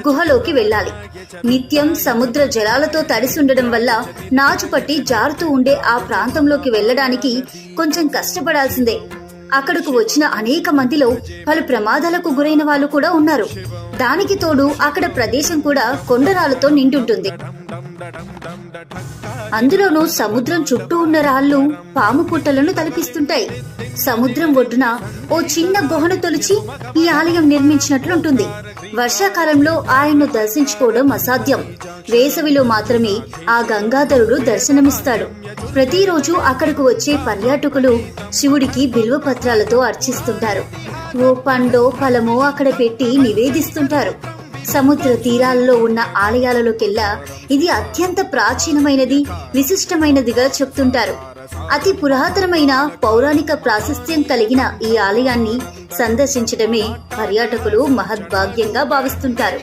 గుహలోకి వెళ్ళాలి. నిత్యం సముద్ర జలాలతో తడిసి ఉండడం వల్ల నాచుపట్టి జారుతూ ఉండే ఆ ప్రాంతంలోకి వెళ్ళడానికి కొంచెం కష్టపడాల్సిందే. అక్కడకు వచ్చిన అనేక మందిలో పలు ప్రమాదాలకు గురైన వాళ్ళు కూడా ఉన్నారు. దానికి తోడు అక్కడ ప్రదేశం కూడా కొండరాలతో నిండుంటుంది. అందులోనూ సముద్రం చుట్టూ ఉన్న రాళ్లు పాము పుట్టలను తలపిస్తుంటాయి. సముద్రం ఒడ్డున ఓ చిన్న గుహను తొలిచి ఈ ఆలయం నిర్మించినట్లుంటుంది. వర్షాకాలంలో ఆయన్ను దర్శించుకోవడం అసాధ్యం. వేసవిలో మాత్రమే ఆ గంగాధరుడు దర్శనమిస్తాడు. ప్రతిరోజు అక్కడకు వచ్చే పర్యాటకులు శివుడికి బిల్వ పత్రాలతో అర్చిస్తుంటారు. ఓ పండో ఫలమో అక్కడ పెట్టి నివేదిస్తుంటారు. సముద్ర తీరాలలో ఉన్న ఆలయాలలోకెల్లా ఇది అత్యంత ప్రాచీనమైనది, విశిష్టమైనదిగా చెప్తుంటారు. అతి పురాతనమైన పౌరాణిక ప్రాశస్త్యం కలిగిన ఈ ఆలయాన్ని సందర్శించడమే పర్యాటకులు మహద్భాగ్యంగా భావిస్తుంటారు.